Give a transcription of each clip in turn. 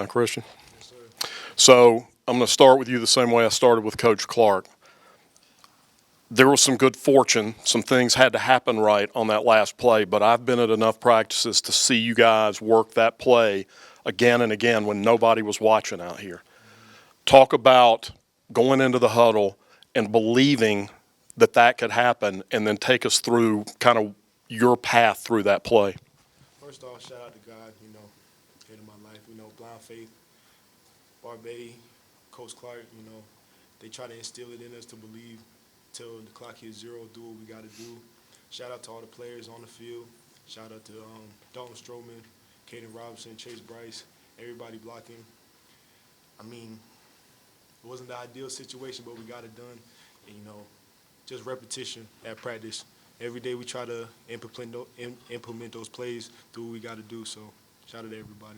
Christian? Yes, sir. So I'm going to start with you the same way I started with Coach Clark. There was some good fortune. Some things had to happen right on that last play, but I've been at enough practices to see you guys work that play again and again when nobody was watching out here. Talk about going into the huddle and believing that that could happen, and then take us through kind of your path through that play. First off, shout out to God, head of my life, blind faith, Barbay, Coach Clark, they try to instill it in us to believe till the clock hits zero, do what we got to do. Shout out to all the players on the field. Shout out to Dalton Stroman, Caden Robinson, Chase Bryce, everybody blocking. I mean, it wasn't the ideal situation, but we got it done. And, just repetition at practice. Every day we try to implement those plays, do what we got to do. So shout out to everybody.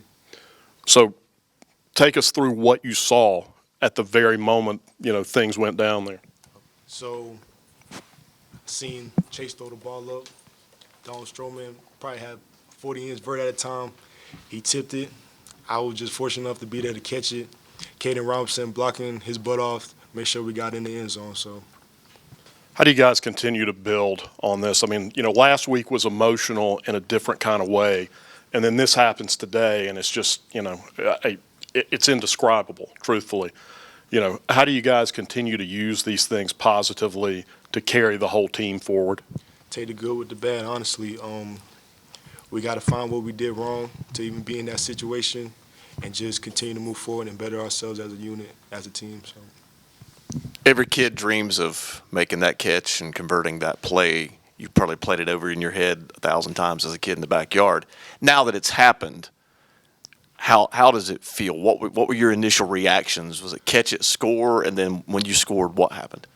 So take us through what you saw at the very moment, things went down there. So seen Chase throw the ball up. Don Stroman probably had 40 inch vert at a time. He tipped it. I was just fortunate enough to be there to catch it. Caden Robinson blocking his butt off, make sure we got in the end zone. So, how do you guys continue to build on this? I mean, last week was emotional in a different kind of way, and then this happens today, and it's just, it's indescribable, truthfully. How do you guys continue to use these things positively to carry the whole team forward? Take the good with the bad, honestly. We got to find what we did wrong to even be in that situation and just continue to move forward and better ourselves as a unit, as a team. So. Every kid dreams of making that catch and converting that play. You probably played it over in your head 1,000 times as a kid in the backyard. Now that it's happened, how does it feel? What were your initial reactions? Was it catch it, score, and then when you scored, what happened?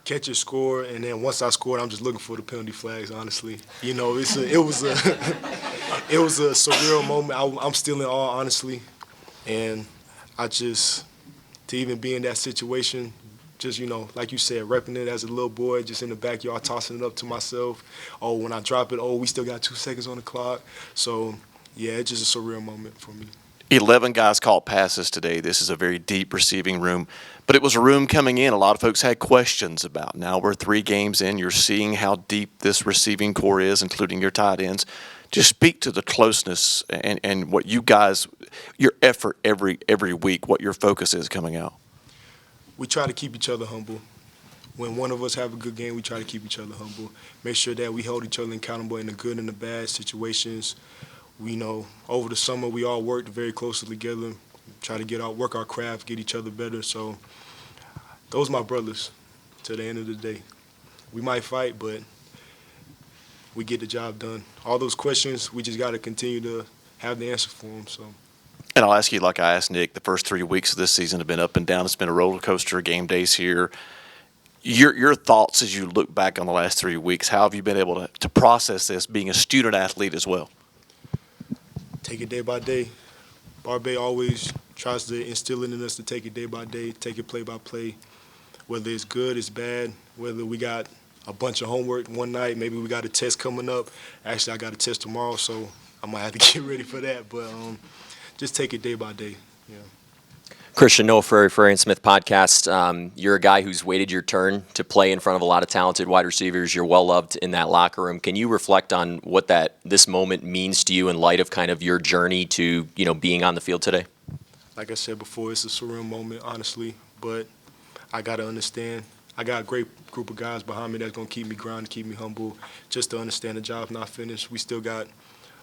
Catch it, score, and then once I scored, I'm just looking for the penalty flags. Honestly, it was a it was a surreal moment. I'm still in awe, honestly, and to even be in that situation, just like you said, repping it as a little boy, just in the backyard, tossing it up to myself. Oh, when I drop it, we still got 2 seconds on the clock. So yeah, it's just a surreal moment for me. 11 guys caught passes today. This is a very deep receiving room. But it was a room coming in a lot of folks had questions about. Now we're 3 games in. You're seeing how deep this receiving core is, including your tight ends. Just speak to the closeness and what you guys, your effort every week, what your focus is coming out. We try to keep each other humble. When one of us have a good game, we try to keep each other humble. Make sure that we hold each other accountable in the good and the bad situations. We know over the summer we all worked very closely together, try to work our craft, get each other better. So those are my brothers to the end of the day. We might fight, but we get the job done. All those questions, we just got to continue to have the answer for them. So. And I'll ask you, like I asked Nick, the first 3 weeks of this season have been up and down. It's been a roller coaster, game days here. Your thoughts as you look back on the last 3 weeks, how have you been able to process this, being a student athlete as well? Take it day by day. Barbay always tries to instill it in us to take it day by day, take it play by play. Whether it's good, it's bad, whether we got a bunch of homework one night, maybe we got a test coming up. Actually, I got a test tomorrow, so I might have to get ready for that. But just take it day by day. Yeah. Christian, Noah Ferry and Smith podcast. You're a guy who's waited your turn to play in front of a lot of talented wide receivers. You're well loved in that locker room. Can you reflect on what this moment means to you in light of kind of your journey to being on the field today? Like I said before, it's a surreal moment, honestly. But I got to understand. I got a great group of guys behind me that's going to keep me grounded, keep me humble, just to understand the job's not finished. We still got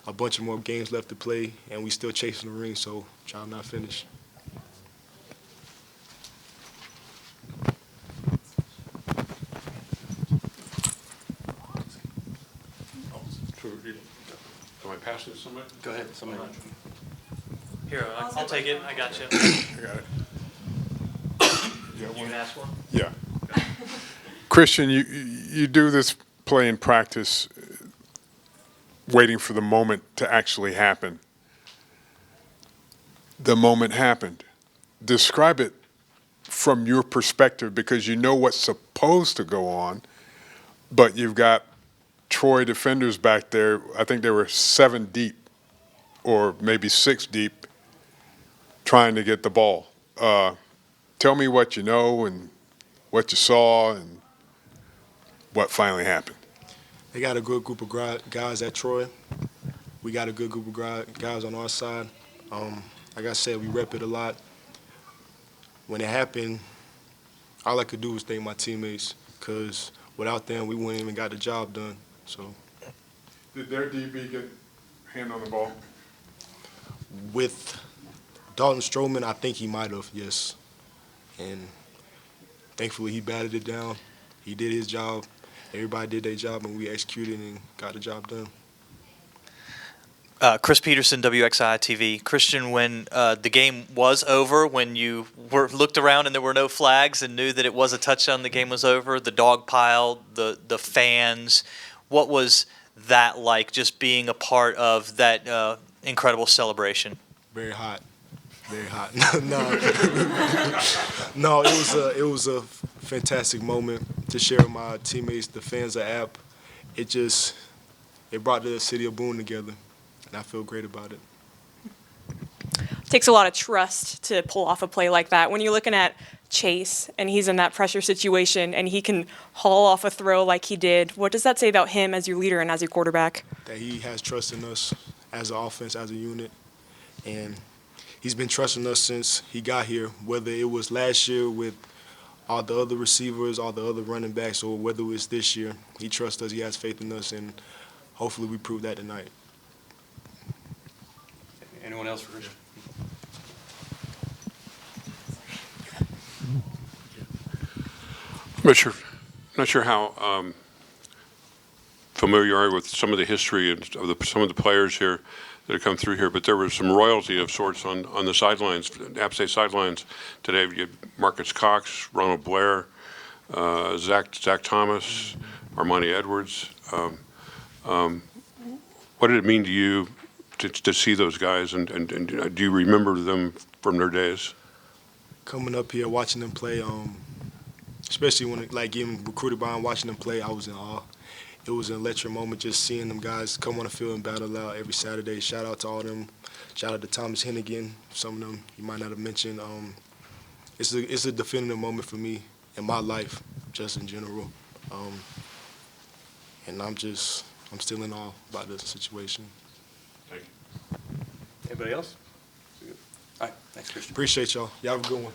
a bunch of more games left to play, and we still chasing the ring, so job not finished. Can I pass it to somebody? Go ahead. Somebody. Here, I'll take it. I got you. I got it. You can ask one? Yeah. Christian, you do this play in practice waiting for the moment to actually happen. The moment happened. Describe it from your perspective, because you know what's supposed to go on, but you've got Troy defenders back there. I think they were 7 deep or maybe 6 deep, trying to get the ball. Tell me what you know and what you saw and what finally happened. They got a good group of guys at Troy. We got a good group of guys on our side. Like I said, we rep it a lot. When it happened, all I could do was thank my teammates, because without them, we wouldn't even got the job done. So, Did their DB get hand on the ball? with Dalton Stroman, I think he might have, yes. And thankfully, he batted it down. He did his job. Everybody did their job, and we executed and got the job done. Chris Peterson, WXI TV. Christian, when the game was over, when you looked around and there were no flags and knew that it was a touchdown, the game was over, the dog pile, the fans, what was that like, just being a part of that incredible celebration? Very hot. Very hot. No, it was a fantastic moment to share with my teammates, the fans of App. It brought the city of Boone together, and I feel great about it. Takes a lot of trust to pull off a play like that. When you're looking at Chase and he's in that pressure situation and he can haul off a throw like he did, what does that say about him as your leader and as your quarterback? That he has trust in us as an offense, as a unit, and he's been trusting us since he got here, whether it was last year with all the other receivers, all the other running backs, or whether it was this year. He trusts us, he has faith in us, and hopefully we prove that tonight. Anyone else for Christian? Not sure how familiar you are with some of the history of some of the players here that have come through here, but there was some royalty of sorts on the sidelines, App State sidelines today. You had Marcus Cox, Ronald Blair, Zach Thomas, Armani Edwards. What did it mean to you to see those guys, and do you remember them from their days? Coming up here, watching them play, especially when getting recruited by them, watching them play, I was in awe. It was an electric moment just seeing them guys come on the field and battle out every Saturday. Shout out to all of them. Shout out to Thomas Hennigan. Some of them you might not have mentioned. It's a definitive moment for me in my life, just in general. And I'm still in awe about this situation. Thank you. Anybody else? All right, thanks, Christian. Appreciate y'all. Y'all have a good one.